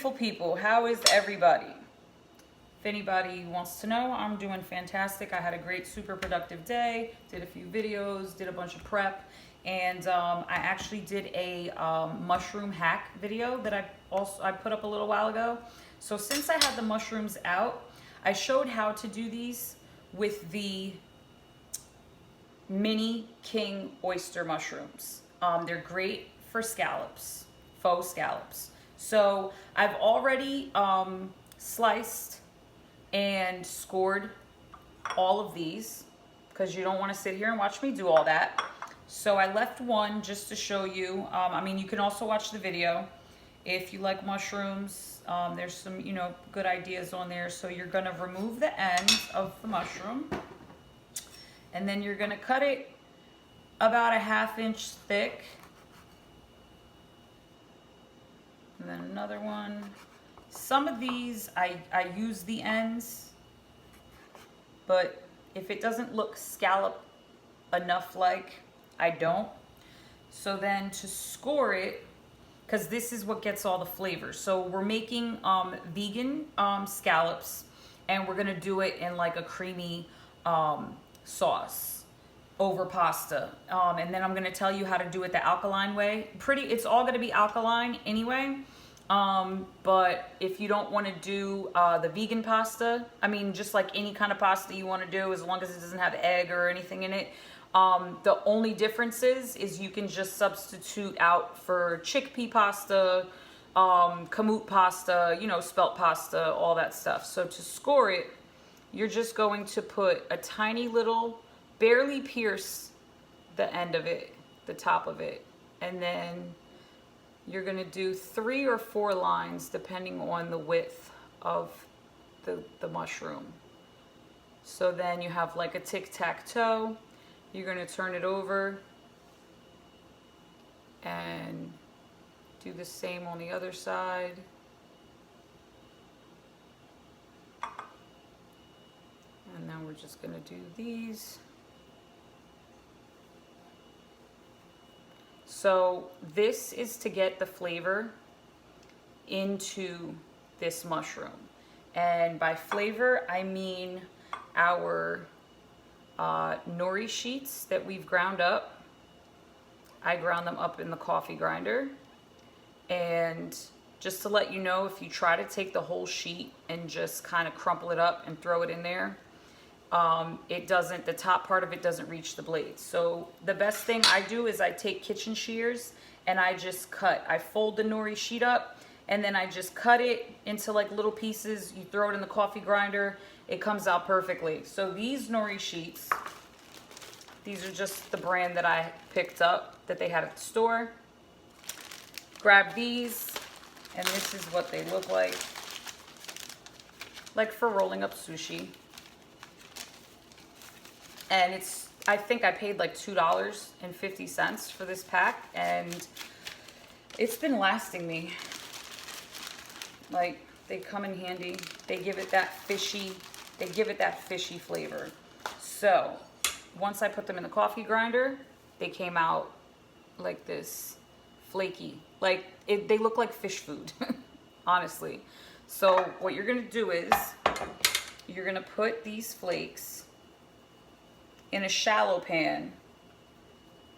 beautiful people. How is everybody? If anybody wants to know, I'm doing fantastic. I had a great, super productive day. Did a few videos, did a bunch of prep, and I actually did a mushroom hack video that I put up a little while ago. So since I had the mushrooms out, I showed how to do these with the mini king oyster mushrooms. They're great for scallops, faux scallops. So I've already sliced and scored all of these because you don't want to sit here and watch me do all that. So I left one just to show you. I mean, you can also watch the video if you like mushrooms. There's some, good ideas on there. So you're going to remove the ends of the mushroom, and then you're going to cut it about a 1/2 inch thick. And then another one. Some of these I use the ends, but if it doesn't look scallop enough, like, I don't. So then to score it, because this is what gets all the flavors. So we're making vegan scallops, and we're gonna do it in like a creamy sauce over pasta. And then I'm gonna tell you how to do it the alkaline way. It's all gonna be alkaline anyway. But if you don't want to do the vegan pasta, I mean, just like any kind of pasta you want to do, as long as it doesn't have egg or anything in it, the only difference is you can just substitute out for chickpea pasta, kamut pasta, spelt pasta, all that stuff. So to score it, you're just going to put a tiny little, barely pierce the end of it, the top of it, and then you're going to do 3 or 4 lines depending on the width of the mushroom. So then you have like a tic-tac-toe. You're going to turn it over and do the same on the other side. And then we're just going to do these. So this is to get the flavor into this mushroom. And by flavor, I mean our Nori Sheets that we've ground up. I ground them up in the coffee grinder. And just to let you know, if you try to take the whole sheet and just kind of crumple it up and throw it in there, the top part of it doesn't reach the blades. So the best thing I do is I take kitchen shears and I just cut. I fold the Nori sheet up and then I just cut it into like little pieces. You throw it in the coffee grinder, it comes out perfectly. So these Nori sheets, these are just the brand that I picked up that they had at the store. Grab these, and this is what they look like for rolling up sushi. And I think I paid like $2.50 for this pack, and it's been lasting me. Like, they come in handy. They give it that fishy flavor. So once I put them in the coffee grinder, they came out like this, flaky. Like, they look like fish food, honestly. So what you're gonna do is you're gonna put these flakes in a shallow pan,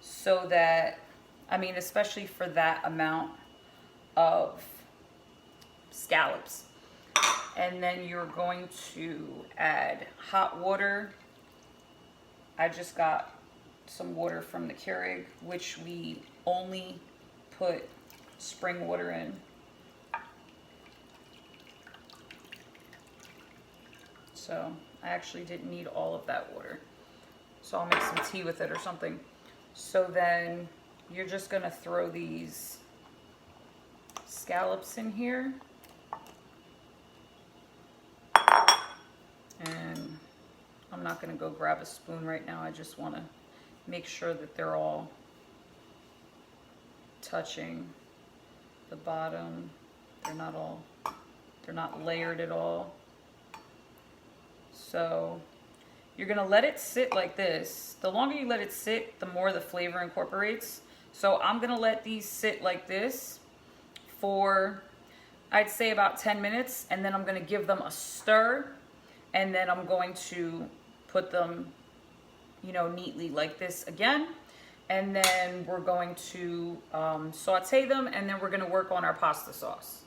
so that, I mean, especially for that amount of scallops. And then you're going to add hot water. I just got some water from the Keurig, which we only put spring water in. So I actually didn't need all of that water. So I'll make some tea with it or something. So then you're just gonna throw these scallops in here. And I'm not gonna go grab a spoon right now. I just wanna make sure that they're all touching the bottom. They're not layered at all. So you're gonna let it sit like this. The longer you let it sit, the more the flavor incorporates. So I'm gonna let these sit like this for I'd say about 10 minutes, and then I'm gonna give them a stir, and then I'm going to put them, you know, neatly like this again. And then we're going to saute them, and then we're gonna work on our pasta sauce.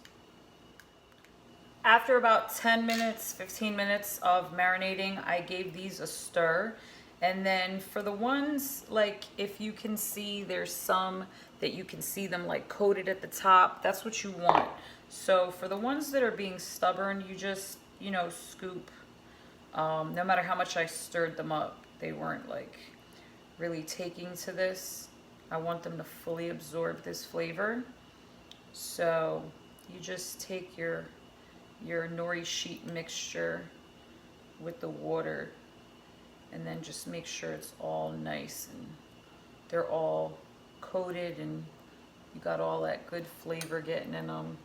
After about 10 minutes, 15 minutes of marinating, I gave these a stir. And then for the ones, like if you can see, there's some that you can see them like coated at the top. That's what you want. So for the ones that are being stubborn, you just, you know, scoop. No matter how much I stirred them up, they weren't like really taking to this. I want them to fully absorb this flavor. So you just take your nori sheet mixture with the water, and then just make sure it's all nice and they're all coated and you got all that good flavor getting in them.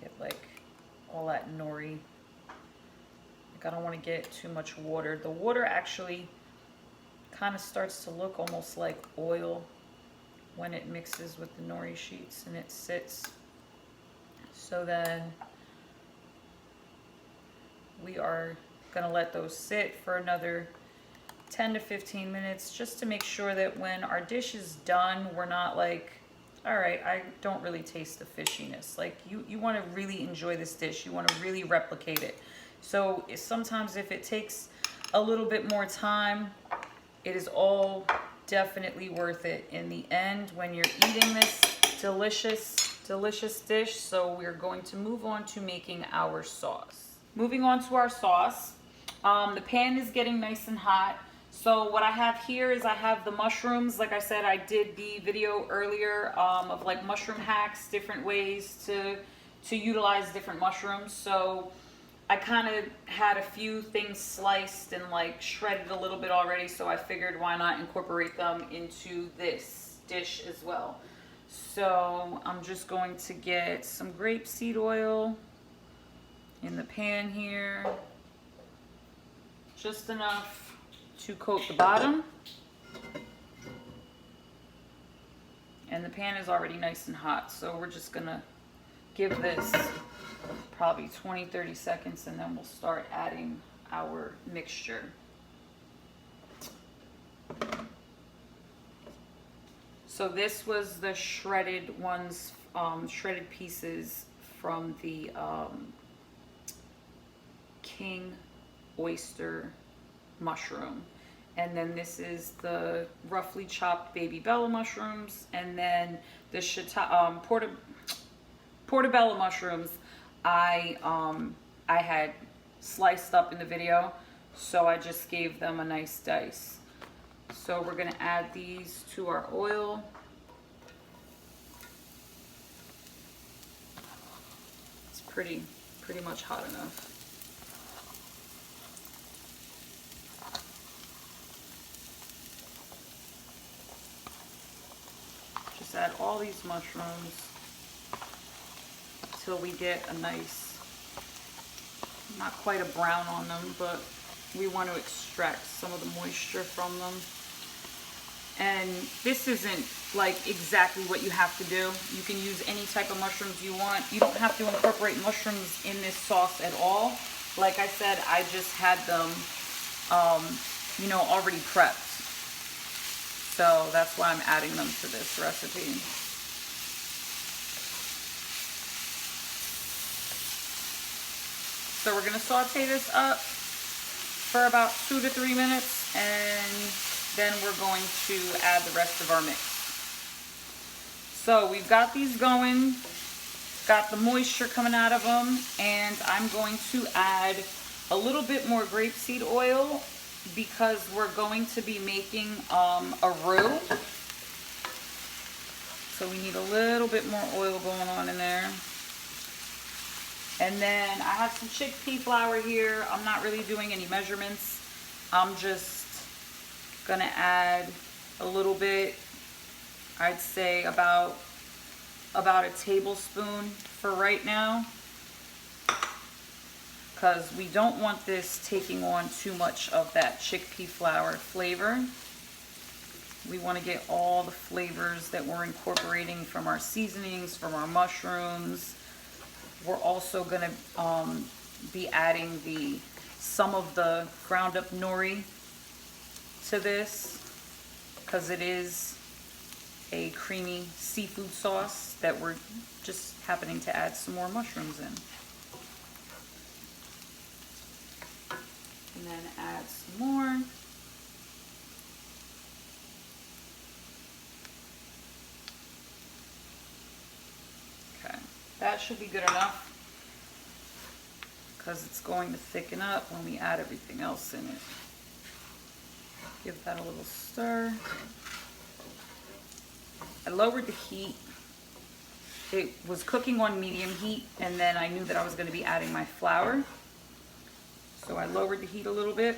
Get like all that nori. Like I don't want to get too much water. The water actually kind of starts to look almost like oil when it mixes with the nori sheets and it sits. So then we are gonna let those sit for another 10 to 15 minutes just to make sure that when our dish is done, we're not like, all right, I don't really taste the fishiness. Like you want to really enjoy this dish. You want to really replicate it. So sometimes if it takes a little bit more time, it is all definitely worth it in the end when you're eating this delicious dish. So we're going to move on to making our sauce. Moving on to our sauce, the pan is getting nice and hot. So what I have here is I have the mushrooms. Like I said, I did the video earlier of like mushroom hacks, different ways to utilize different mushrooms. So I kind of had a few things sliced and like shredded a little bit already, so I figured why not incorporate them into this dish as well. So I'm just going to get some grapeseed oil in the pan here, just enough to coat the bottom. And the pan is already nice and hot, so we're just gonna give this probably 20-30 seconds, and then we'll start adding our mixture. So this was the shredded ones, shredded pieces from the king oyster mushroom. And then this is the roughly chopped baby bella mushrooms, and then the portobello mushrooms I had sliced up in the video, so I just gave them a nice dice. So we're gonna add these to our oil. It's pretty much hot enough. Just add all these mushrooms till we get a nice, not quite a brown on them, but we want to extract some of the moisture from them. And this isn't like exactly what you have to do. You can use any type of mushrooms you want. You don't have to incorporate mushrooms in this sauce at all. Like I said, I just had them, you know, already prepped. So that's why I'm adding them to this recipe. So we're gonna saute this up for about 2 to 3 minutes, and then we're going to add the rest of our mix. So we've got these going, got the moisture coming out of them, and I'm going to add a little bit more grapeseed oil because we're going to be making a roux. So we need a little bit more oil going on in there. And then I have some chickpea flour here. I'm not really doing any measurements. I'm just gonna add a little bit. I'd say about a tablespoon for right now. because we don't want this taking on too much of that chickpea flour flavor. We want to get all the flavors that we're incorporating from our seasonings, from our mushrooms. We're also going to be adding some of the ground up nori to this, because it is a creamy seafood sauce that we're just happening to add some more mushrooms in. And then add some more. Okay, that should be good enough, because it's going to thicken up when we add everything else in it. Give that a little stir. I lowered the heat. It was cooking on medium heat, and then I knew that I was going to be adding my flour. So I lowered the heat a little bit.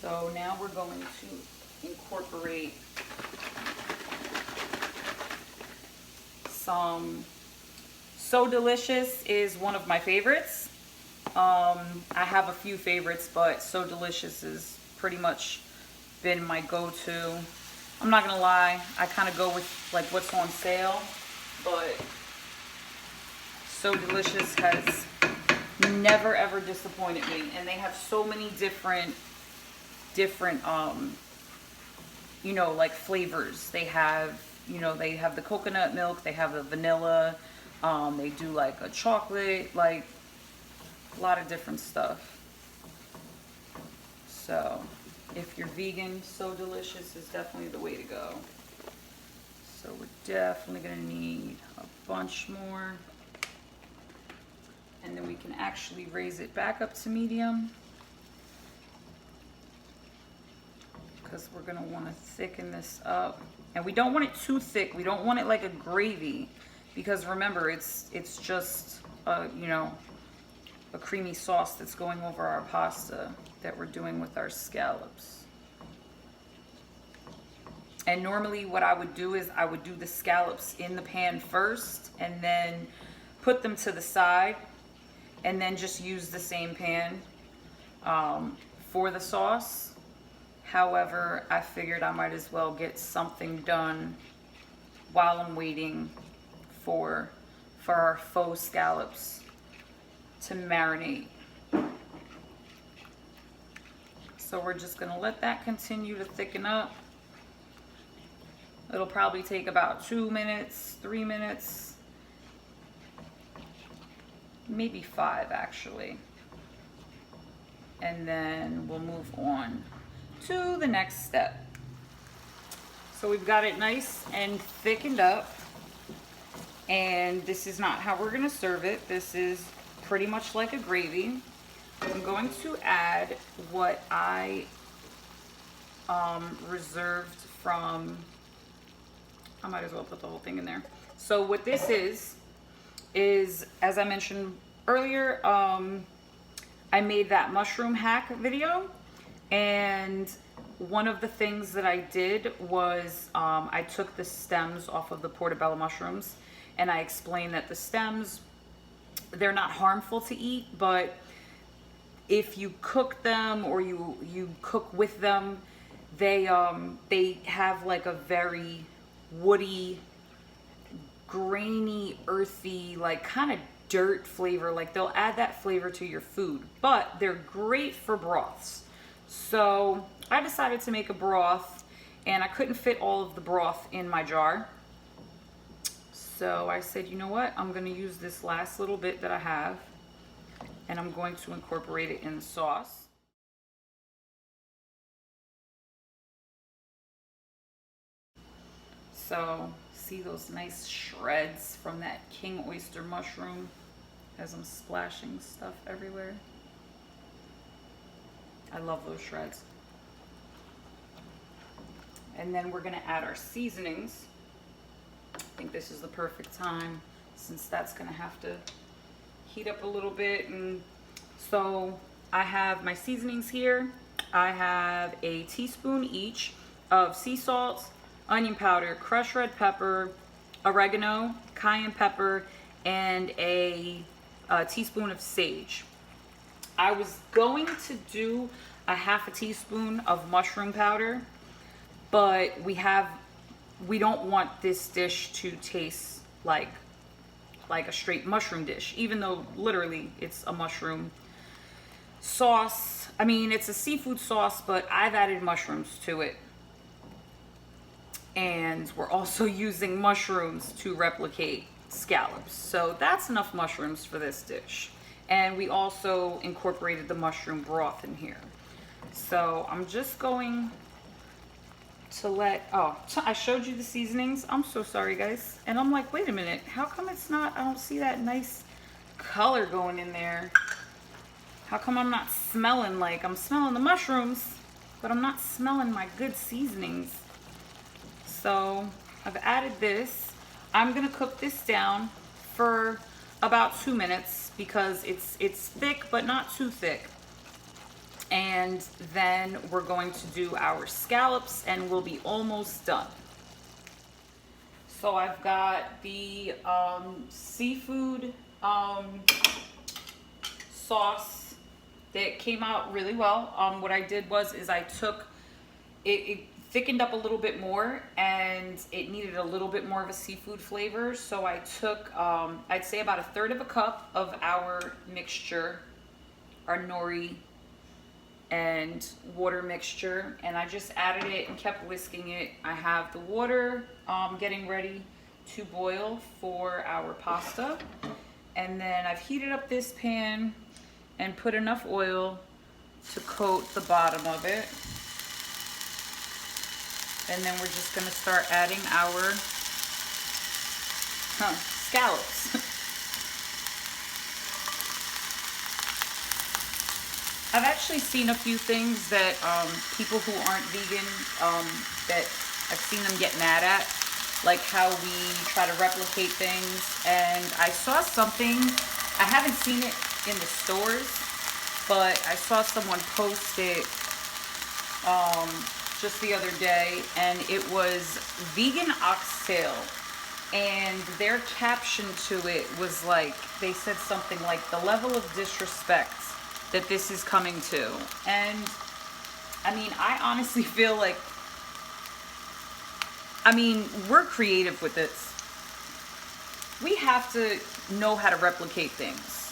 So now we're going to incorporate some So Delicious is one of my favorites. I have a few favorites, but So Delicious has pretty much been my go-to. I'm not gonna lie, I kind of go with like what's on sale, but So Delicious has never ever disappointed me, and they have so many different you know, like flavors. They have, you know, they have the coconut milk, they have the vanilla, they do like a chocolate, like a lot of different stuff. So if you're vegan, So Delicious is definitely the way to go. So we're definitely gonna need a bunch more, and then we can actually raise it back up to medium, because we're gonna want to thicken this up. And we don't want it too thick. We don't want it like a gravy, because remember, it's just you know, a creamy sauce that's going over our pasta that we're doing with our scallops. And normally what I would do is I would do the scallops in the pan first and then put them to the side, and then just use the same pan for the sauce. However, I figured I might as well get something done while I'm waiting for our faux scallops to marinate. So we're just gonna let that continue to thicken up. It'll probably take about 2 minutes, 3 minutes, maybe 5 actually. And then we'll move on to the next step. So we've got it nice and thickened up, and this is not how we're gonna serve it. This is pretty much like a gravy. I'm going to add what I reserved from, I might as well put the whole thing in there. So what this is as I mentioned earlier, I made that mushroom hack video, and one of the things that I did was I took the stems off of the portobello mushrooms, and I explained that the stems, they're not harmful to eat, but if you cook them or you cook with them, they have like a very woody, grainy, earthy, like kind of dirt flavor. Like they'll add that flavor to your food, but they're great for broths. So I decided to make a broth, and I couldn't fit all of the broth in my jar. So I said, you know what? I'm going to use this last little bit that I have, and I'm going to incorporate it in the sauce. So see those nice shreds from that king oyster mushroom as I'm splashing stuff everywhere? I love those shreds. And then we're gonna add our seasonings. I think this is the perfect time, since that's gonna have to heat up a little bit. And so I have my seasonings here. I have a teaspoon each of sea salt, onion powder, crushed red pepper, oregano, cayenne pepper, and a teaspoon of sage. I was going to do a half a teaspoon of mushroom powder, but we don't want this dish to taste like a straight mushroom dish, even though literally it's a mushroom sauce. I mean, it's a seafood sauce, but I've added mushrooms to it. And we're also using mushrooms to replicate scallops. So that's enough mushrooms for this dish. And we also incorporated the mushroom broth in here. So I'm just going to I showed you the seasonings. I'm so sorry, guys. And I'm like, wait a minute, how come it's not, I don't see that nice color going in there? How come I'm not smelling I'm smelling the mushrooms, but I'm not smelling my good seasonings? So I've added this. I'm gonna cook this down for about 2 minutes because it's thick, but not too thick. And then we're going to do our scallops and we'll be almost done. So I've got the seafood sauce that came out really well. What I did was I took it thickened up a little bit more and it needed a little bit more of a seafood flavor. So I took, I'd say about 1/3 of a cup of our mixture, our nori and water mixture, and I just added it and kept whisking it. I have the water getting ready to boil for our pasta. And then I've heated up this pan and put enough oil to coat the bottom of it. And then we're just gonna start adding our scallops. I've actually seen a few things that people who aren't vegan, that I've seen them get mad at, like how we try to replicate things. And I saw something, I haven't seen it in the stores, but I saw someone post it just the other day, and it was vegan oxtail, and their caption to it was like, they said something like, the level of disrespect that this is coming to. And I mean, I honestly feel like, I mean, we're creative with this. We have to know how to replicate things.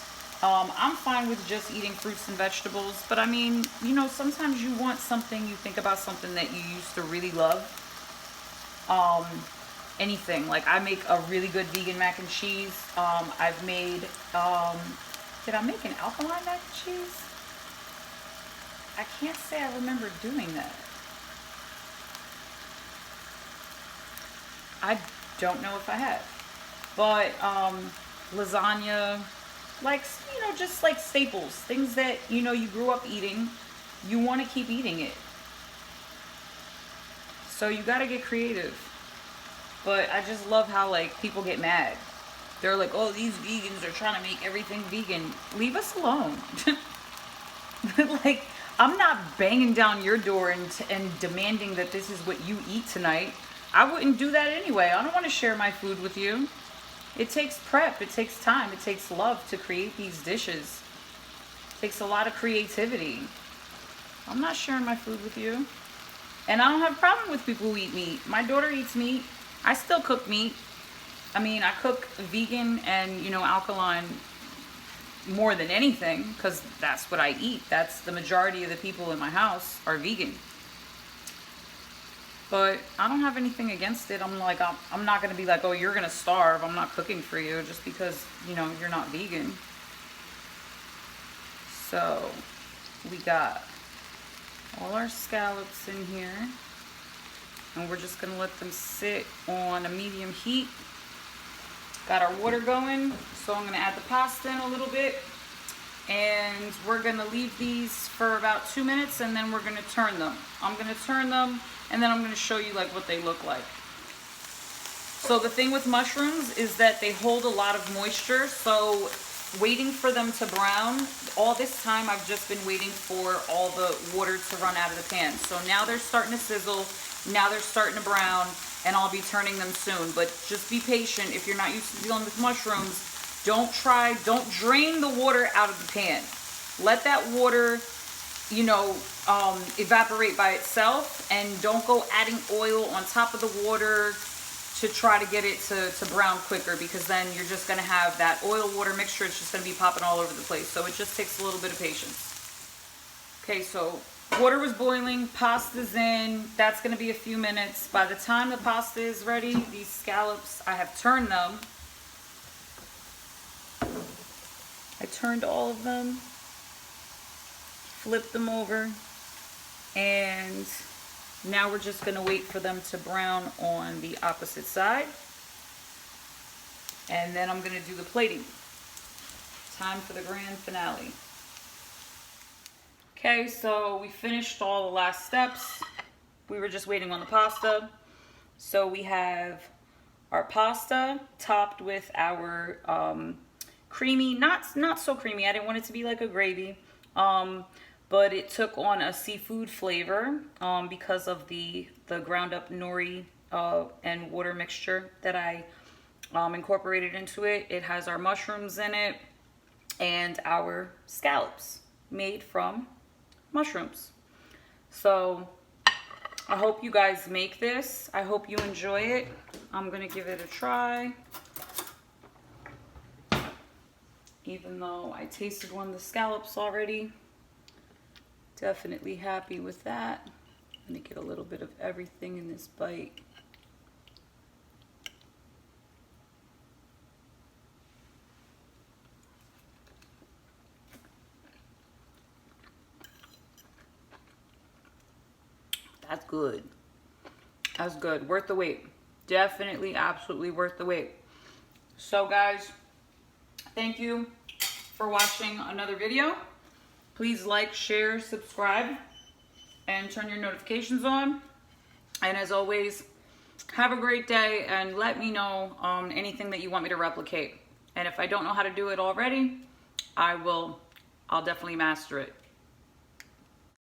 I'm fine with just eating fruits and vegetables, but I mean, you know, sometimes you want something, you think about something that you used to really love. Anything, like I make a really good vegan mac and cheese. I've made, did I make an alkaline mac and cheese? I can't say I remember doing that. I don't know if I have. But lasagna, like, you know, just like staples, things that, you know, you grew up eating, you want to keep eating it. So you got to get creative. But I just love how, like, people get mad. They're like, oh, these vegans are trying to make everything vegan. Leave us alone. Like, I'm not banging down your door and demanding that this is what you eat tonight. I wouldn't do that anyway. I don't want to share my food with you. It takes prep, it takes time, it takes love to create these dishes. It takes a lot of creativity. I'm not sharing my food with you. And I don't have a problem with people who eat meat. My daughter eats meat. I still cook meat. I mean, I cook vegan and, you know, alkaline more than anything because that's what I eat. That's the majority of the people in my house are vegan. But I don't have anything against it. I'm like, I'm not going to be like, oh, you're going to starve. I'm not cooking for you just because, you know, you're not vegan. So we got all our scallops in here. And we're just going to let them sit on a medium heat. Got our water going. So I'm going to add the pasta in a little bit. And we're going to leave these for about 2 minutes. And then we're going to turn them. I'm going to turn them. And then I'm going to show you like what they look like. So the thing with mushrooms is that they hold a lot of moisture. So waiting for them to brown, all this time I've just been waiting for all the water to run out of the pan. So now they're starting to sizzle. Now they're starting to brown, and I'll be turning them soon. But just be patient. If you're not used to dealing with mushrooms, Don't drain the water out of the pan. Let that water, you know, evaporate by itself, and don't go adding oil on top of the water to try to get it to brown quicker, because then you're just gonna have that oil water mixture. It's just gonna be popping all over the place. So it just takes a little bit of patience. Okay, so water was boiling, pasta's in. That's gonna be a few minutes. By the time the pasta is ready, these scallops, I have turned them. I turned all of them, flipped them over, and now we're just gonna wait for them to brown on the opposite side. And then I'm gonna do the plating. Time for the grand finale. Okay, so we finished all the last steps. We were just waiting on the pasta. So we have our pasta topped with our creamy, not so creamy. I didn't want it to be like a gravy. But it took on a seafood flavor because of the ground up nori and water mixture that I incorporated into it. It has our mushrooms in it and our scallops made from mushrooms. So I hope you guys make this. I hope you enjoy it. I'm gonna give it a try. Even though I tasted one of the scallops already. Definitely happy with that. I'm gonna get a little bit of everything in this bite. That's good. That's good. Worth the wait. Definitely, absolutely worth the wait. So guys, thank you for watching another video. Please like, share, subscribe, and turn your notifications on. And as always, have a great day, and let me know anything that you want me to replicate. And if I don't know how to do it already, I'll definitely master it.